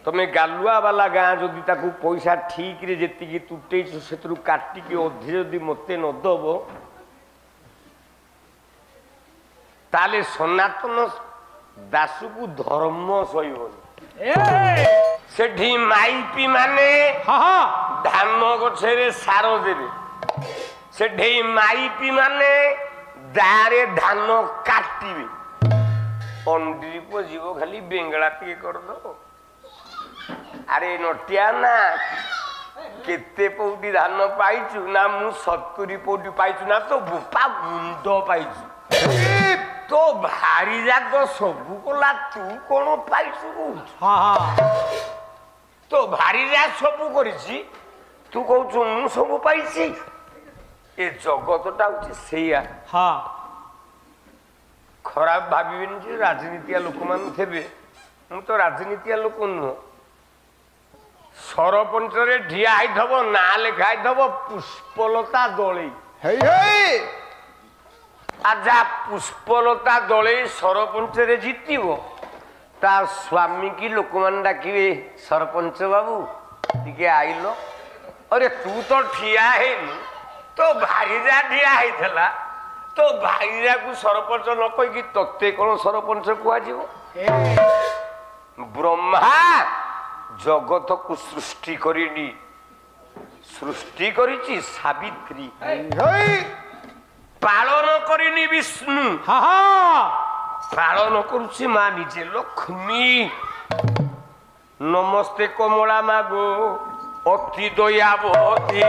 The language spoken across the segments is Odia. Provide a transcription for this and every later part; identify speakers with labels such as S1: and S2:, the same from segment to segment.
S1: तमे गालुआ वाला गाँ जदि ताकू पैसा ठीक रे जेतिकी तुटेइछ सेतरु काटिकी अधे जदि मते न दब ताले सनातन दासु को धर्म सहीबनी सेठी माइपी माने धान गछरे सार देबे सेठी माइपी माने दारे धान काटिबे पंडित को जीव खाली बेंगला टिके कर दो अरे नटिया ना केते पौटी धान पाइचु ना मु 70 पौटी पाइचु ना तो बुपा गुंड पाइचु तो भारी जाक सबु कोला तू कोन पाइचु तो भारी जा सबु करिछि तू कहू मु सबु पाइछि ए जगतटा होछि सेया खराब भाविबेनि जे राजनीतिया लोक मान थेबे मु तो राजनीतिया लोक नुह सरपंच रे ढिया आइथब ना लेखाइथब पुष्पलता दळे आजा पुष्पलता दळे सरपंच रे जीतिबो ता स्वामी की लोक मान डाकिबे सरपंच बाबू टिके आइलो अरे तू तो ठिया हेनु तो भारीजा ठिया हेथला तो भाईरा को सरपंच न कही कि तत्ते कौन सरपंच कुआजिबो ब्रह्मा जगत को सृष्टि करिनी सृष्टि करिछि सावित्री पालन करिनी विष्णु पालन करुछि मां निजे लक्ष्मी नमस्ते कमला मागो अति दयावती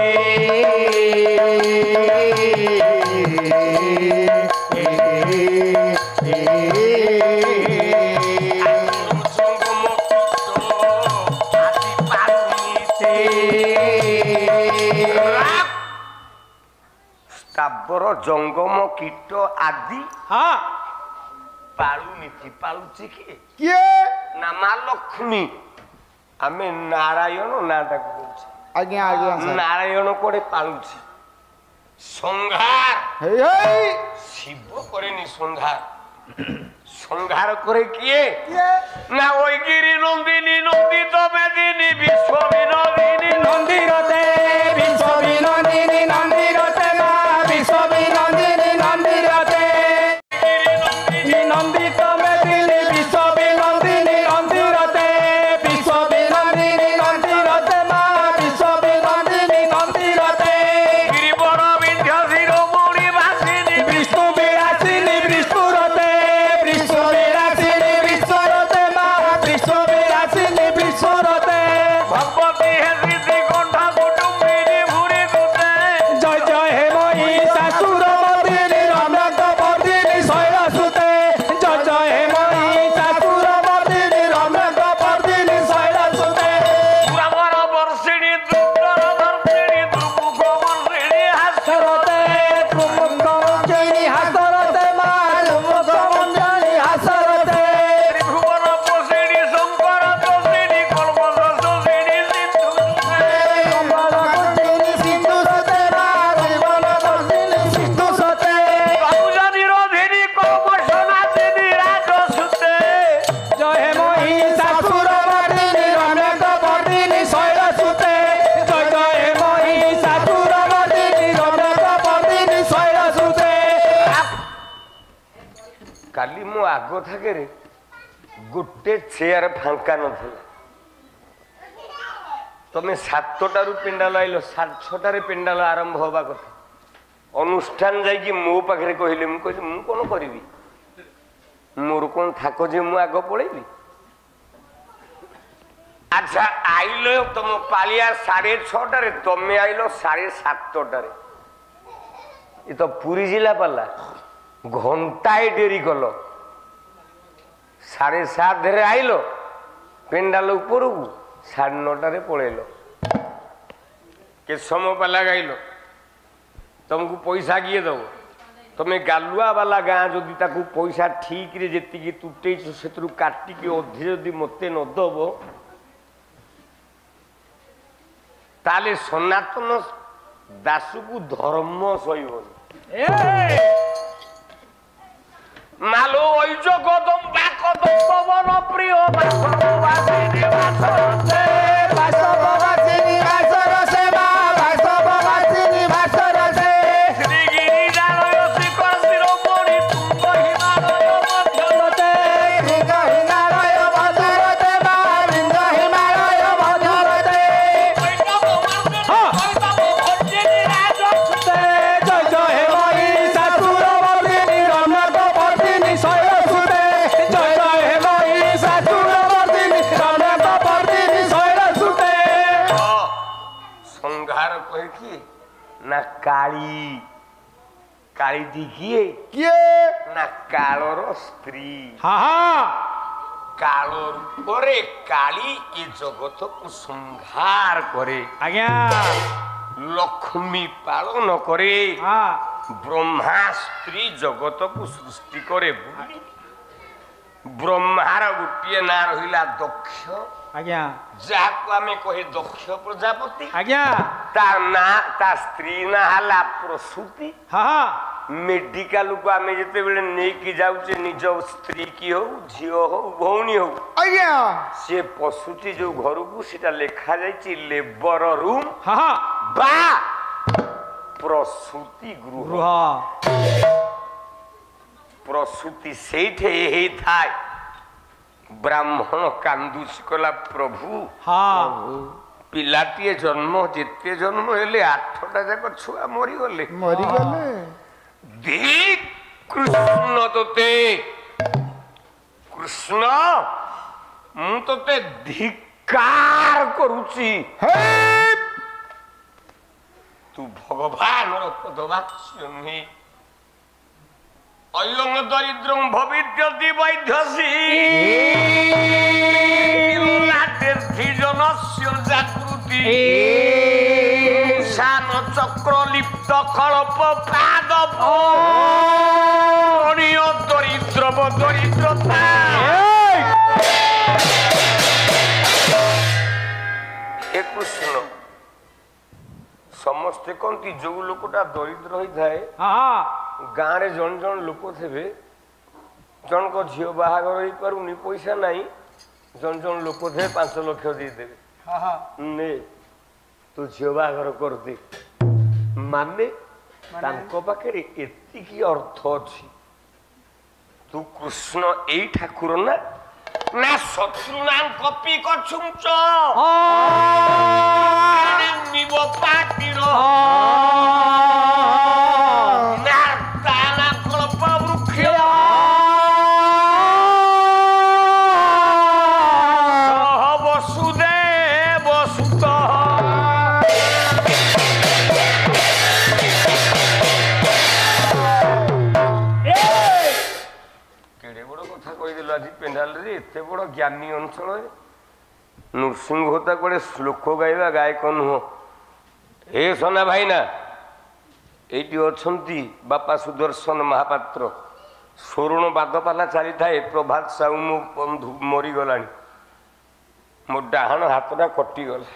S1: स्तावर जंगम कीट आदि पालुनीति पालुची किए ना मां लक्ष्मी आमे नारायण नाटा आज्ञा आज्ञा नारायण कोडे पालुची संहार शिव करेनी संहार संहार करे किए ना ओई गिरी नंदिनी नंदित मेदिनी विश्व विनोदिनी नंदिरते विश्व विनोदिनी नंदिरते मा विश्व विनोदिनी नंदिरते गिरी नंदिनी नंदित मेदिनी विश्व विनोदिनी नंदिरते विश्व विनोदिनी नंदिरते मा विश्व विनोदिनी नंदिरते गिरिवर विंध्य शिरोमणि वासिनी विष्णु विलासिनी विष्णुरते विष्णु विलासिनी विश्वरते मा विश्व विलासिनी विश्वरते भगवती हे सिद्धि कंठा कुटुंबिनी भूरि कुटे जय जय हे मही शाशुर मर्दिनी रम्यक वर्धिनी शैलसुते जय जय हे मही शाशुर मर्दिनी रम्यक वर्धिनी शैलसुते रामर वर्षिणी दुर्गर वर्षिणी दुर्मुख वर्षिणी हासरते दुर्मुख वर्षिणी हासरते मा दुर्मुख वर्षिणी हासरते त्रिभुवन पोषिणी शंकर दोषिणी कल्पस दोषिणी सिंधु सते मा जीवन दर्शिनी सिंधु सते बहुजा निरोधिनी कौमसनादिनी राजसुते जय हे मही शाशुर मर्दिनी रम्यक वर्धिनी शैलसुते जय जय हे मही शाशुर मर्दिनी रम्यक वर्धिनी शैलसुते काली मो आगो थाके रे गोटे चेयर फांका नथिला तमे 7टारू पिंडाल आइलो 6टारे पिंडाल आरंभ होबा कथा अनुष्ठान जाई कि मो पाखरे कहिले मु कहि मु कोन करिवि मोर कोन थाको जे मु आगो पळेबी अच्छा आइलो तुम पालिया 6:30 तमे आइलो 7:30 ये तो पुरी जिला पाला घंटाए डेरी कल 7:30 आइलो पेंडाल ऊपर को 9:30 पलैल के समय पाला गाइल तुमको पैसा किए दब तमे गालुआ वाला गाँ जदि ताकू पैसा ठीक रे जेतिकी तुटेइछ सेतरु काटिकी अधे जदि मते न दब ताले सनातन दासु को धर्म सहीबनी मालो ओइ जो गदम बाक दम पवन प्रिय बास କିଏ ନା କାଳୀ। କାଳୀଟି କିଏ
S2: କିଏ
S1: ନା କାଳର ସ୍ତ୍ରୀ।
S2: ହଁ ହଁ
S1: କାଳ ରୂପରେ କାଳୀ ଏ ଜଗତକୁ ସଂହାର କରେ।
S2: ଆଜ୍ଞା
S1: ଲକ୍ଷ୍ମୀ ପାଳନ କରେ।
S2: ହଁ
S1: ବ୍ରହ୍ମା ସ୍ତ୍ରୀ ଜଗତକୁ ସୃଷ୍ଟି କରେ ବୋଲି ବ୍ରହ୍ମାର ଗୋଟିଏ ନାଁ ରହିଲା ଦକ୍ଷ,
S2: ଆଜ୍ଞା
S1: ଯାହାକୁ ଆମେ କହେ ଦକ୍ଷ ପ୍ରଜାପତି।
S2: ଆଜ୍ଞା
S1: ତା ନାଁ ତା ସ୍ତ୍ରୀ ନାଁ ହେଲା ପ୍ରସୂତି।
S2: ହଁ ହଁ
S1: ମେଡିକାଲକୁ ଆମେ ଯେତେବେଳେ ନେଇକି ଯାଉଛେ ନିଜ ସ୍ତ୍ରୀ କି ହଉ ଝିଅ ହଉ ଭଉଣୀ ହଉ
S2: ଆଜ୍ଞା
S1: ସେ ପଶୁଟି ଯୋଉ ଘରକୁ ସେଟା ଲେଖା ଯାଇଛି ଲେବର ରୁମ୍
S2: ହଁ ହଁ
S1: ବା ପ୍ରସୂତି ଗୃହ।
S2: ଗୃହ
S1: ପ୍ରସୂତି ସେଇଠି ହେଇଥାଏ। ବ୍ରାହ୍ମଣ କାନ୍ଦୁଛି କଲା ପ୍ରଭୁ
S2: ହଁ
S1: ପିଲାଟିଏ ଜନ୍ମ ଯେତେ ଜନ୍ମ ହେଲେ 8ଟା ଯାକ ଛୁଆ ମରିଗଲେ।
S2: ମରିଗଲେ
S1: ଧିକ୍ କୃଷ୍ଣ ତୋତେ କୃଷ୍ଣ ମୁଁ ତୋତେ ଧିକ୍କାର କରୁଛି। ତୁ ଭଗବାନର ପଦବାକ୍ୟ ନୁହେଁ। ଅୟଂ ଦରିଦ୍ରଂ ଭବିଷ୍ୟତି ବୈଧ୍ୟସୀ ଜନସ୍ୟ ଜାଗୃତି ଶାନ ଚକ୍ର ଲିପ୍ତ କଳ୍ପ ପାଦ ଦରିଦ୍ର ଦରିଦ୍ରତା। ହେ କୃଷ୍ଣ ସମସ୍ତେ କହନ୍ତି ଯୋଉ ଲୋକଟା ଦରିଦ୍ର ହେଇଥାଏ ଗାଁରେ ଜଣେ ଜଣେ ଲୋକ ଥିବେ ଜଣଙ୍କ ଝିଅ ବାହାଘର ହେଇପାରୁନି ପଇସା ନାହିଁ ଜଣେ ଜଣେ ଲୋକ ଥିବେ 5 ଲକ୍ଷ ଦେଇଦେବେ ନେ ତୁ ଝିଅ ବାହାଘର କରିଦେ। ମାନେ ତାଙ୍କ ପାଖରେ ଏତିକି ଅର୍ଥ ଅଛି। ତୁ କୃଷ୍ଣ ଏଇ ଠାକୁର ନା ନା ଶତ୍ରୁନା କପି କଛୁଞ୍ଚ ନିବ ପାଟିର ଏତେ ବଡ଼ ଜ୍ଞାନୀ ଅଞ୍ଚଳରେ ନୃସିଂହ ହୋତା କୁଆଡ଼େ ଶ୍ଲୋକ ଗାଇବା ଗାୟକ ନୁହଁ। ହେ ସନା ଭାଇନା ଏଇଠି ଅଛନ୍ତି ବାପା ସୁଦର୍ଶନ ମହାପାତ୍ର। ସ୍ୱରୁଣ ବାଦପାଲା ଚାଲିଥାଏ। ପ୍ରଭାତ ସାହୁ ମୋ ବନ୍ଧୁ ମରିଗଲାଣି। ମୋ ଡାହାଣ ହାତଟା କଟିଗଲା।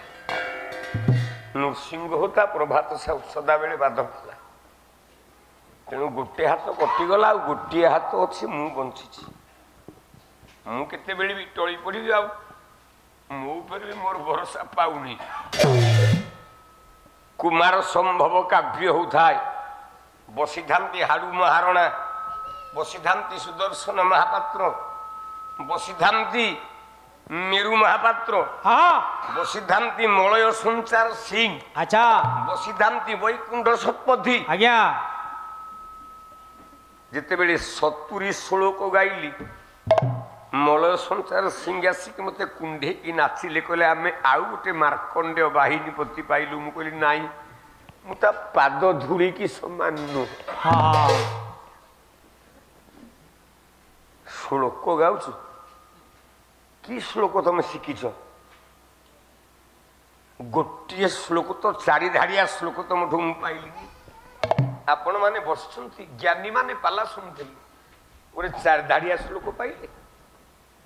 S1: ନୃସିଂହ ହୋତା ପ୍ରଭାତ ସାହୁ ସଦାବେଳେ ବାଦପାଲା। ତେଣୁ ଗୋଟେ ହାତ କଟିଗଲା ଆଉ ଗୋଟିଏ ହାତ ଅଛି ମୁଁ ବଞ୍ଚିଛି। ମୁଁ କେତେବେଳେ ବି ଟଳି ପଡ଼ିବି ଆଉ ମୋ ଉପରେ ବି ମୋର ଭରସା ପାଉନି। କୁମାର ସମ୍ଭବ କାବ୍ୟ ହଉଥାଏ। ବସିଥାନ୍ତି ହାଡ଼ୁ ମହାରଣା ବସିଥାନ୍ତି ସୁଦର୍ଶନ ମହାପାତ୍ର ବସିଥାନ୍ତି ମେରୁ ମହାପାତ୍ର ବସିଥାନ୍ତି ମଳୟ ସଞ୍ଚାର ସିଂ
S2: ଆଚ୍ଛା
S1: ବସିଥାନ୍ତି ବୈକୁଣ୍ଠ ଶତପଥୀ।
S2: ଆଜ୍ଞା
S1: ଯେତେବେଳେ 70 ଶ୍ଲୋକ ଗାଇଲି ମଳୟ ସଞ୍ଚାର ସିଂ ଆସିକି ମତେ କୁଣ୍ଢେଇକି ନାଚିଲେ କହିଲେ ଆମେ ଆଉ ଗୋଟେ ମାର୍କଣ୍ଡେୟ ବାହିନୀ ପ୍ରତି ପାଇଲୁ। ମୁଁ କହିଲି ନାଇଁ ମୁଁ ତା ପାଦ ଧୂଳିକି ସମାନ ନୁହଁ। ଶ୍ଲୋକ ଗାଉଛୁ କି ଶ୍ଲୋକ ତମେ ଶିଖିଛ? ଗୋଟିଏ ଶ୍ଲୋକ ତ 4 ଧାଡ଼ିଆ ଶ୍ଲୋକ ତମଠୁ ମୁଁ ପାଇଲିନି। ଆପଣ ମାନେ ବସିଛନ୍ତି ଜ୍ଞାନୀ ମାନେ ପାଲା ଶୁଣୁଥିଲେ ଗୋଟେ 4 ଧାଡ଼ିଆ ଶ୍ଲୋକ ପାଇଲେ।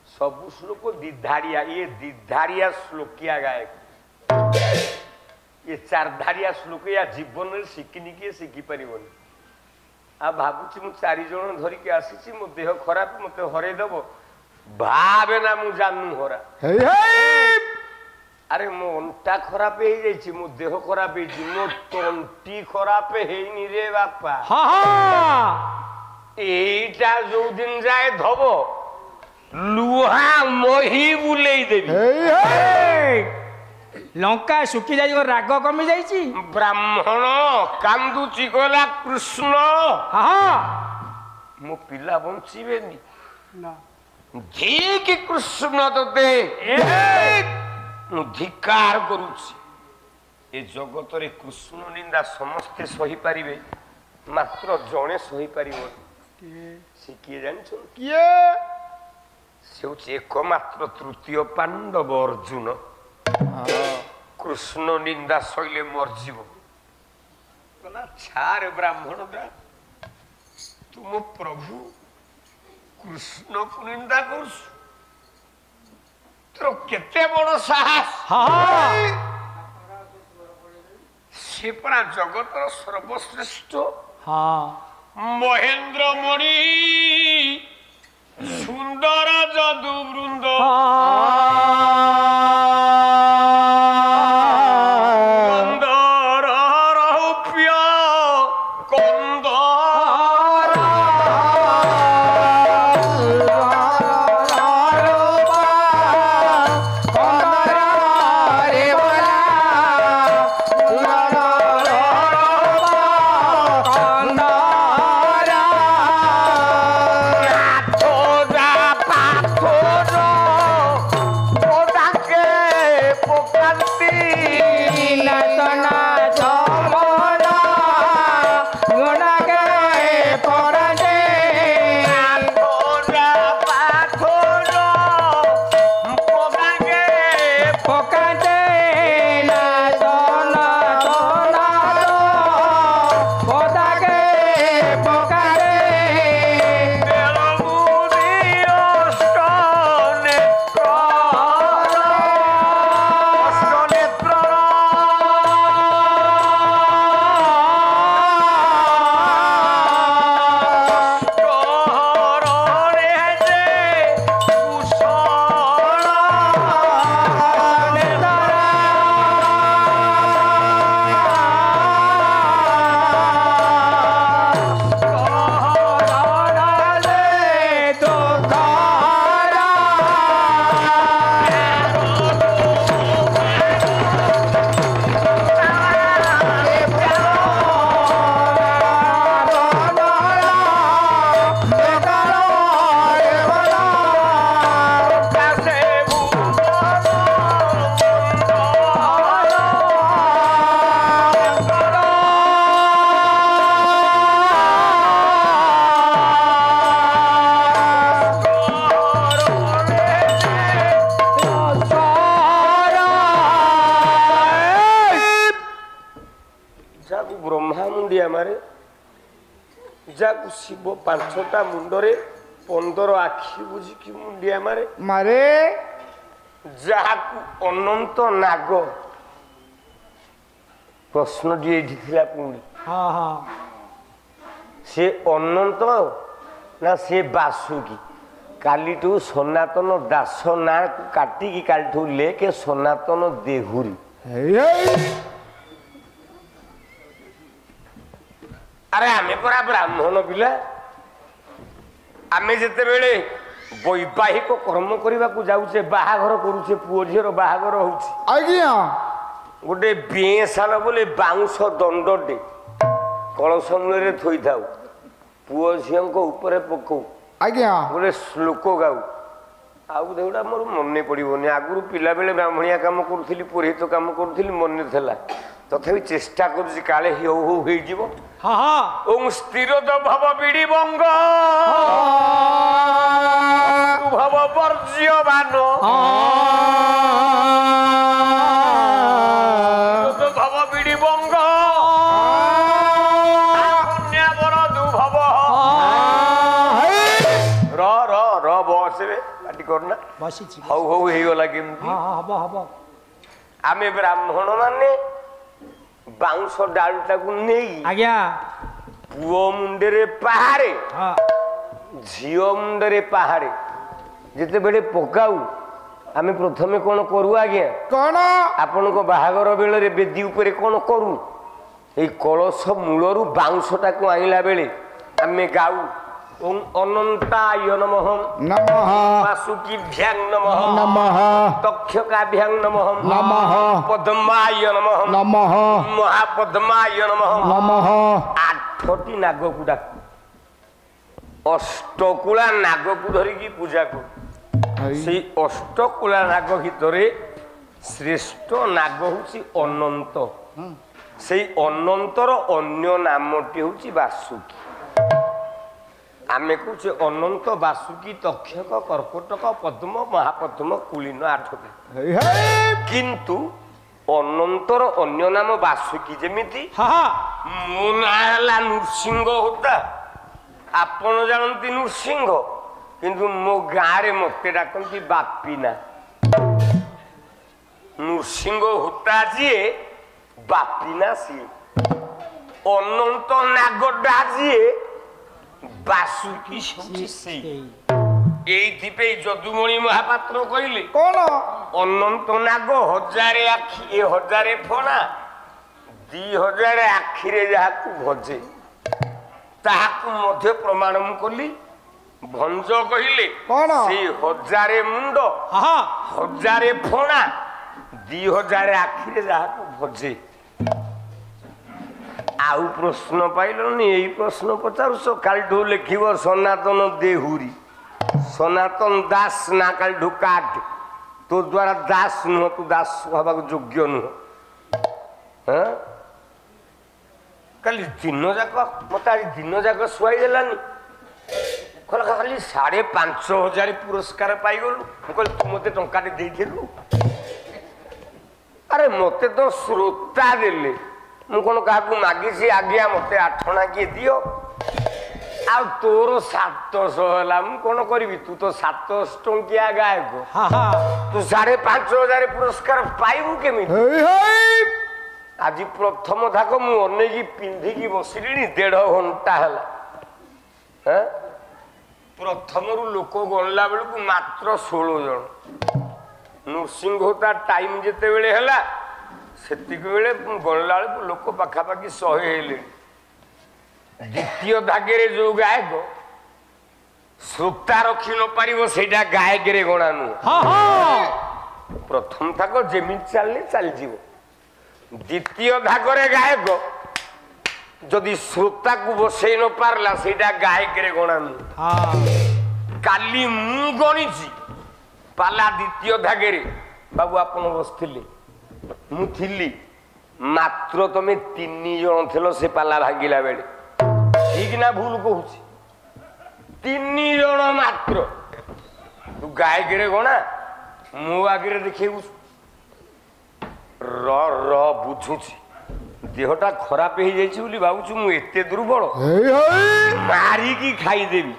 S1: ସବୁ ଶ୍ଲୋକ 2 ଧାଡ଼ିଆ। ଇଏ 2 ଧାଡ଼ିଆ ଶ୍ଲୋକିଆ ଗାୟକ। ଇଏ 4 ଧାଡ଼ିଆ ଶ୍ଲୋକ ୟା ଜୀବନରେ ଶିଖିନି କିଏ ଶିଖିପାରିବନି। ଆଉ ଭାବୁଛି ମୁଁ 4 ଜଣ ଧରିକି ଆସିଛି ମୋ ଦେହ ଖରାପ ମତେ ହରେଇ ଦବ ଭାବେ ନା ମୁଁ ଜାନୁ ହରା। ଆରେ ମୋ ଅଣ୍ଟା ଖରାପ ହେଇଯାଇଛି ମୋ ଦେହ ଖରାପ ହେଇଛି ମୋ ତଣ୍ଟି ଖରାପ ହେଇନି ରେ ବାପା। ଏଇଟା ଯୋଉ ଦିନ ଯାଏ ଧବ ଲୁହା ମହି ବୁଲେଇ ଦେବି।
S2: ଲଙ୍କା ଶୁଖି ଯାଇ ରାଗ କମି ଯାଇଛି।
S1: ବ୍ରାହ୍ମଣ କାନ୍ଦୁଛି କହିଲା କୃଷ୍ଣ ମୋ ପିଲା ବଞ୍ଚିବେନି। ଠିକ କୃଷ୍ଣ ତତେ ମୁଁ ଧିକାର କରୁଛି। ଏ ଜଗତରେ କୃଷ୍ଣ ନିନ୍ଦା ସମସ୍ତେ ସହିପାରିବେ, ମାତ୍ର ଜଣେ ସହିପାରିବ। ସେ କିଏ ଜାଣିଛନ୍ତି?
S2: କିଏ?
S1: ସେ ହେଉଛି ଏକମାତ୍ର ତୃତୀୟ ପାଣ୍ଡବ ଅର୍ଜୁନ। କୃଷ୍ଣ ନିନ୍ଦା ସହିଲେ ମରିଯିବ। କହିଲା ଛାରେ ବ୍ରାହ୍ମଣଟା, ତୁମ ପ୍ରଭୁ କୃଷ୍ଣକୁ ନିନ୍ଦା କରୁଛୁ? ତୋର କେତେ ବଡ଼ ସାହସ! ସେ ପରା ଜଗତର ସର୍ବଶ୍ରେଷ୍ଠ ମହେନ୍ଦ୍ର ମଣି ସୁନ୍ଦର ଯଦୁ ବୃନ୍ଦ ଯାକୁ ଶିବ 5ଟା ମୁଣ୍ଡରେ 15 ଆଖି ବୁଝିକି ମୁଣ୍ଡିଆ ମାରେ
S2: ମାରେ,
S1: ଯାହାକୁ ଅନନ୍ତ ନାଗ। ପ୍ରଶ୍ନଟି ଏଇଠି ଥିଲା ପୁଣି, ସେ ଅନନ୍ତ ନା ସେ ବାସୁକି? କାଲିଠୁ ସନାତନ ଦାସ ନାଁକୁ କାଟିକି କାଲିଠୁ ଲେଖେ ସନାତନ ଦେହୁରୀ। ଆରେ ଆମେ ପରା ବ୍ରାହ୍ମଣ ପିଲା, ଆମେ ଯେତେବେଳେ ବୈବାହିକ କର୍ମ କରିବାକୁ ଯାଉଛେ, ବାହାଘର କରୁଛେ, ପୁଅ ଝିଅର ବାହାଘର ହଉଛି,
S2: ଆଜ୍ଞା,
S1: ଗୋଟେ ବେଁଶାଲ ବୋଲେ ବାଉଁଶ ଦଣ୍ଡଟେ କଳସ ମୂଳରେ ଥୋଇଥାଉ, ପୁଅ ଝିଅଙ୍କ ଉପରେ ପକଉ,
S2: ଆଜ୍ଞା,
S1: ଗୋଟେ ଶ୍ଲୋକ ଗାଉ। ଆଉ ଗୋଟା ମୋର ମନେ ପଡ଼ିବନି, ଆଗରୁ ପିଲାବେଳେ ବ୍ରାହ୍ମଣିଆ କାମ କରୁଥିଲି, ପୁରୋହିତ କାମ କରୁଥିଲି, ମନେ ଥିଲା, ତଥାପି ଚେଷ୍ଟା କରୁଛି କାଳେ ହଉ ହଉ ହେଇଯିବ। ଓଂ ସ୍ଥିର ଭବ ବିଡ଼ି ବଙ୍ଗ ଭବ ବର୍ଜ୍ୟବାନ ଭବ ବିଡ଼ି ବଙ୍ଗ କନ୍ୟାବର ଦୁଭବ ର ର ର ବସରେ ପାଟି କରନା, ହଉ ହଉ ହେଇଗଲା କେମିତି? ଆମେ ବ୍ରାହ୍ମଣ ମାନେ ବାଉଁଶ ଡାଳଟାକୁ ନେଇ
S2: ଆଜ୍ଞା
S1: ପୁଅ ମୁଣ୍ଡରେ ପାହାରେ, ଝିଅ ମୁଣ୍ଡରେ ପାହାରେ ଯେତେବେଳେ ପକାଉ, ଆମେ ପ୍ରଥମେ କଣ କରୁ ଆଜ୍ଞା?
S2: କଣ
S1: ଆପଣଙ୍କ ବାହାଘର ବେଳରେ ବେଦୀ ଉପରେ କଣ କରୁ? ଏଇ କଳସ ମୂଳରୁ ବାଉଁଶଟାକୁ ଆଣିଲା ବେଳେ ଆମେ ଗାଉ ଓಂ ଅନନ୍ତାୟ ନମଃ
S2: ନମଃ
S1: ବାସୁକିଭ୍ୟାଂ ନମଃ
S2: ନମଃ
S1: ତକ୍ଷକାଭ୍ୟାଂ ନମଃ
S2: ନମଃ
S1: ପଦ୍ମାୟ ନମଃ
S2: ନମଃ
S1: ମହାପଦ୍ମାୟ ନମଃ
S2: ନମଃ।
S1: 8ଟି ନାଗକୁ ଡାକୁ, ଅଷ୍ଟକୁଳା ନାଗକୁ ଧରିକି ପୂଜା କରୁ। ସେଇ ଅଷ୍ଟକୁଳା ନାଗ ଭିତରେ ଶ୍ରେଷ୍ଠ ନାଗ ହଉଛି ଅନନ୍ତ। ସେଇ ଅନନ୍ତର ଅନ୍ୟ ନାମଟି ହଉଛି ବାସୁକି। ଆମେ କହୁଛେ ଅନନ୍ତ, ବାସୁକି, ତକ୍ଷକ, କର୍କଟକ, ପଦ୍ମ, ମହାପଦ୍ମ, କୁଳିନ, ଆଠଟି। କିନ୍ତୁ ଅନନ୍ତର ଅନ୍ୟ ନାମ ବାସୁକି। ଯେମିତି ମୋ ନାଁ ହେଲା ନୃସିଂହ ହୋତା, ଆପଣ ଜାଣନ୍ତି ନୃସିଂହ, କିନ୍ତୁ ମୋ ଗାଁରେ ମତେ ଡାକନ୍ତି ବାପିନା। ନୃସିଂହ ହୋତା ଯିଏ, ବାପିନା ସିଏ। ଅନନ୍ତ ନାଗଟା ଯିଏ, ବାସୁକି ସିଏ। এইଥିପାଇଁ ଯଦୁମଣି ମହାପାତ୍ର କହିଲେ
S2: କଣ?
S1: ଅନନ୍ତ ନାଗ ହଜାରେ ଆଖି ଏ ହଜାରେ ଫଣା, 2000 ଆଖିରେ ଯାହାକୁ ଭଜେ ତାହାକୁ ମଧ୍ୟ ପ୍ରମାଣ ମୁଁ କଲି। ଭଞ୍ଜ କହିଲେ
S2: କଣ?
S1: ସେଇ ହଜାରେ ମୁଣ୍ଡ, ହଜାରେ ଫଣା, 2000 ଆଖିରେ ଯାହାକୁ ଭଜେ। ଆଉ ପ୍ରଶ୍ନ ପାଇଲନି? ଏଇ ପ୍ରଶ୍ନ ପଚାରୁଛ? କାଲିଠୁ ଲେଖିବ ସନାତନ ଦେହୁରୀ, ସନାତନ ଦାସ ନା କାଲିଠୁ କାଟ। ତୋ ଦ୍ୱାରା ଦାସ ନୁହଁ, ତୁ ଦାସ ହବାକୁ ଯୋଗ୍ୟ ନୁହଁ। କାଲି ଦିନ ଯାକ ମତେ ଆଜି ଦିନ ଯାକ ଶୁଆଇ ଦେଲାନି। କହିଲା ଖାଲି 5,500 ପୁରସ୍କାର ପାଇଗଲୁ। ମୁଁ କହିଲି ତୁ ମତେ ଟଙ୍କାଟେ ଦେଇଥିଲୁ? ଆରେ ମତେ ତ ଶ୍ରୋତା ଦେଲେ, ମୁଁ କଣ କାହାକୁ ମାଗିଛି ଆଜ୍ଞା ମତେ 8 କିଏ ଦିଅ? ଆଉ ତୋର 700 ହେଲା, ମୁଁ କଣ କରିବି? ତୁ ତ 700 ଟଙ୍କିଆ ଗାୟକ, ତୁ 5,500 ପୁରସ୍କାର ପାଇବୁ କେମିତି? ଆଜି ପ୍ରଥମ ଥାକ ମୁଁ ଅନେଇକି ପିନ୍ଧିକି ବସିଲିଣି 1.5 ଘଣ୍ଟା ହେଲା। ପ୍ରଥମରୁ ଲୋକ ଗଣିଲା ବେଳକୁ ମାତ୍ର 16 ଜଣ। ନୃସିଂହ ତା ଟାଇମ ଯେତେବେଳେ ହେଲା ସେତିକି ବେଳେ ଗଣିଲା ବେଳକୁ ଲୋକ ପାଖାପାଖି 100 ହେଲେଣି। ଦ୍ୱିତୀୟ ଧାଗରେ ଯୋଉ ଗାୟକ ଶ୍ରୋତା ରଖି ନ ପାରିବ ସେଇଟା ଗାୟକରେ ଗଣା ନୁହଁ। ପ୍ରଥମ ଥାକ ଯେମିତି ଚାଲିଲେ ଚାଲିଯିବ। ଦ୍ୱିତୀୟ ଧାଗରେ ଗାୟକ ଯଦି ଶ୍ରୋତାକୁ ବସେଇ ନ ପାରିଲା ସେଇଟା ଗାୟକରେ ଗଣା ନୁହଁ। କାଲି ମୁଁ ଗଣିଛି ପାଲା ଦ୍ୱିତୀୟ ଧାଗରେ, ବାବୁ ଆପଣ ବସିଥିଲେ, ମୁଁ ଥିଲି, ମାତ୍ର ତମେ 3 ଜଣ ଥିଲ ସେ ପାଲା ଭାଙ୍ଗିଲା ବେଳେ। ଠିକ ନା ଭୁଲ କହୁଛି? 3 ଜଣ ମାତ୍ର। ତୁ ଗାୟକରେ ଗଣା, ମୋ ଆଗରେ ଦେଖେଇବୁ। ବୁଝୁଛି ଦେହଟା ଖରାପ ହେଇଯାଇଛି ବୋଲି ଭାବୁଛୁ ମୁଁ ଏତେ ଦୁର୍ବଳ, ମାରିକି ଖାଇଦେବି।